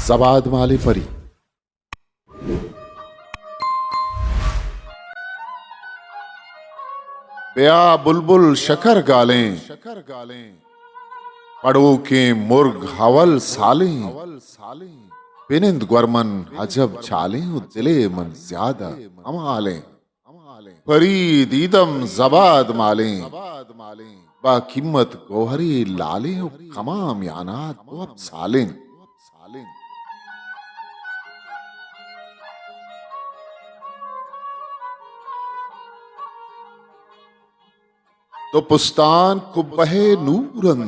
जबाद माले परी। बेया बुलबुल शकर गालें, पड़ो के मुर्ग हवल सालें, बिनिंद गुरमन हजब चालें, दिले मन ज्यादा अमालें, परी दीदम जबाद मालें, बा कीमत गोहरी लालें, कमाम यानात वो अब सालें। तो पुस्तान कुब्बहे नूरन,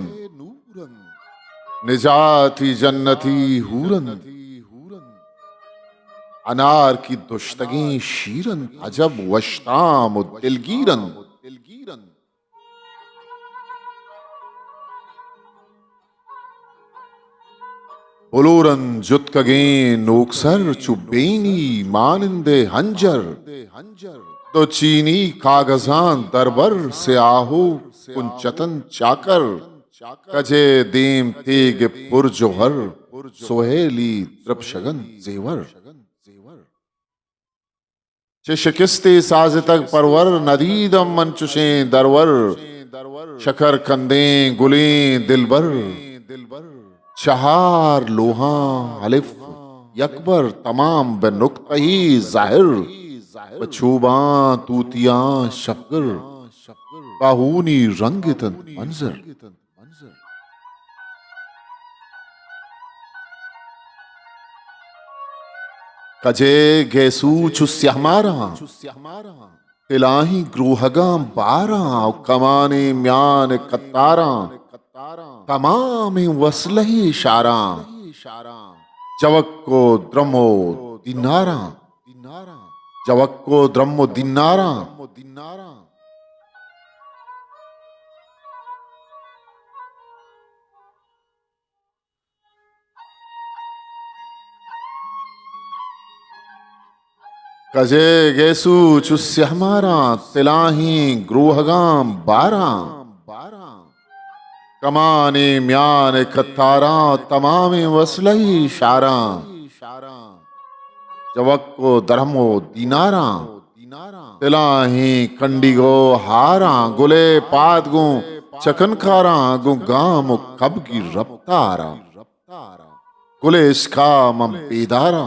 निजाती जन्नती हूरन, अनार की दुश्तगी शीरन, अजब वश्ताम दिलगीरन। बुलूरन जुतकगे नोक्सर चुबेनी मानिंदे हंजर, तो चीनी कागजान दरबर से आहू कुंचतन चाकर, कजे दीम तेग पुरजोहर, सोहेली द्रपशगन जेवर। चे शिकस्ते साज तक परवर, नदीदम मनचुशें दरवर, शकर कंदें गुलें दिलबर, चहार लोहा अलिफ यकबर तमाम बेनुक्तही जाहिर, बछूबा तूतियां शफगर, बाहूनी रंगितन मंजर। कजे गैसू चुस्यामारा, तिलाही ग्रूहगा बारा, कमाने म्यान कतारा, तमाम वसलही इशारा, जवक्को द्रमो दिनारा, जवक्को द्रमो दिनारा। कजे गैसू चुस्यामारा, तिलाही ग्रूहगाम बारा, कमाने म्यान कतारा, तमाम वसलही इशारा, जवक्को दरमो दिनारा, तिलाही कंडिगो हारा, गुले पादगो चकनकारा, गु गाम कब की रफ्तारा, गुले इसका मम बेदारा,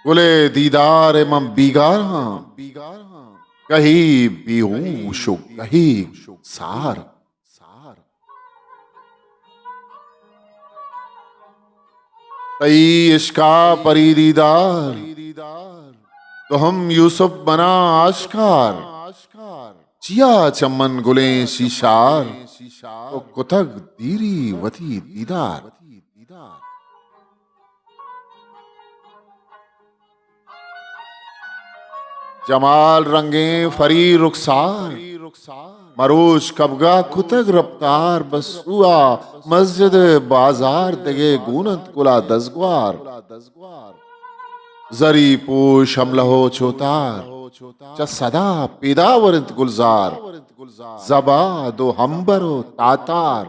गुले दीदार मम बीगारा, कही बेहोश कही सार। तई इश्का परी दीदार, तो हम यूसुफ बना आशकार, चिया चमन गुले शीशार, तो कुतक दीरी वती दीदार। जमाल रंगे फरी रुखसार, मरोज कबगा कुतग रफ्तार, बस हुआ मस्जिद बाजार दगे गूनत गुला दसग्वार, जरी पोश हमलहो छोतार, च सदा पेदावरत गुलजार, जबा दो हम्बरो तातार,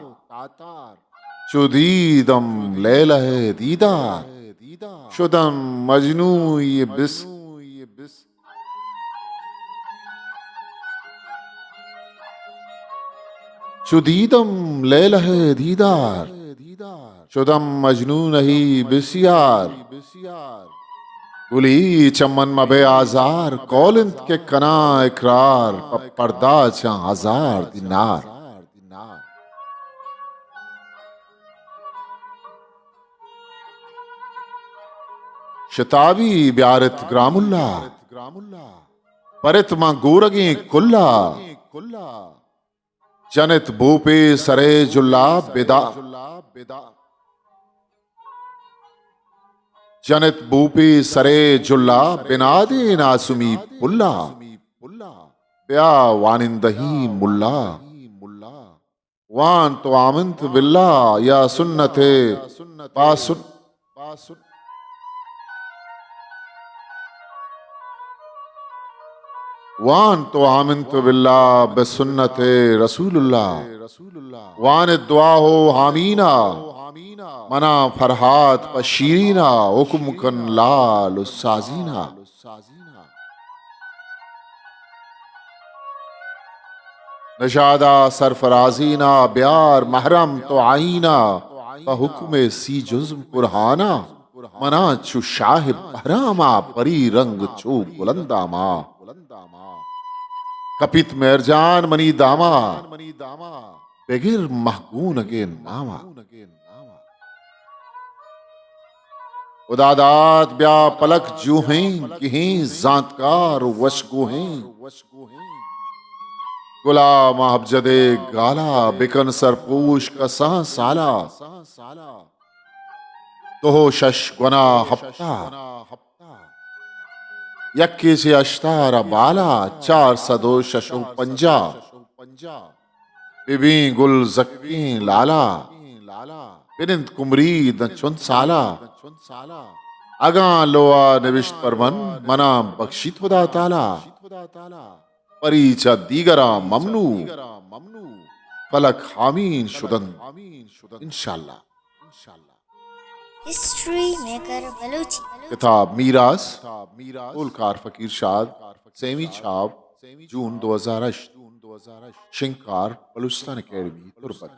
शुदीदम लैलहे दीदार, शुदम मजनू ये बिस, शुदीदम लैलहे दीदार, शुदम मजनू नहीं बिसियार, गुली चमन मबे आजार, कौलिंत के कना इकरार, पर्दा चा हजार दिनार। शताबी ब्यारत ग्रामुल्ला, परित मां गोरगे कुल्ला, जनित बोपे सरे जुल्ला बेदा, जनित बोपे सरे जुल्ला, बिनादे नासुमी पुल्ला, ब्या वानिंदही मुल्ला, वान तो आमंत बिल्ला, या सुन्नते बासुन, वान तो आमिन तो बिल्ला बसुन्नत रसूलुल्लाह, वान दुआ हो हामीना, मना फरहात पशीरीना हुक्म लाल साजीना नशादा सरफराजीना ब्यार महरम तो आईना हुक्म सी जुज्म पुरहाना मना छु शाह बहरामा परी रंग छू बुलंदामा कपित मेरजान मनी दामा बेगिर महगून अगे नामा उदादात ब्या पलक जू हैं कि जांतकार वशगो हैं गुलाम अबजदे गाला बिकन सरपोश कसा साला तो शश गुना हफ्ता यक्के से अश्तारा बाला चार सदो शशो पंजा बिबी गुल जक्की लाला बिनिंद कुमरी न चुन साला अगा लोआ निविष्ट परमन मना बख्शित खुदा ताला परीचा दीगरा ममनू फलक हामीन शुदन इंशाल्लाह। हिस्ट्री मेकर बलूची किताब मीरास उलकार फकीर शाद सेमी छाप जून 2008 शिंकार बलूचिस्तान अकेडमी तुर्बत।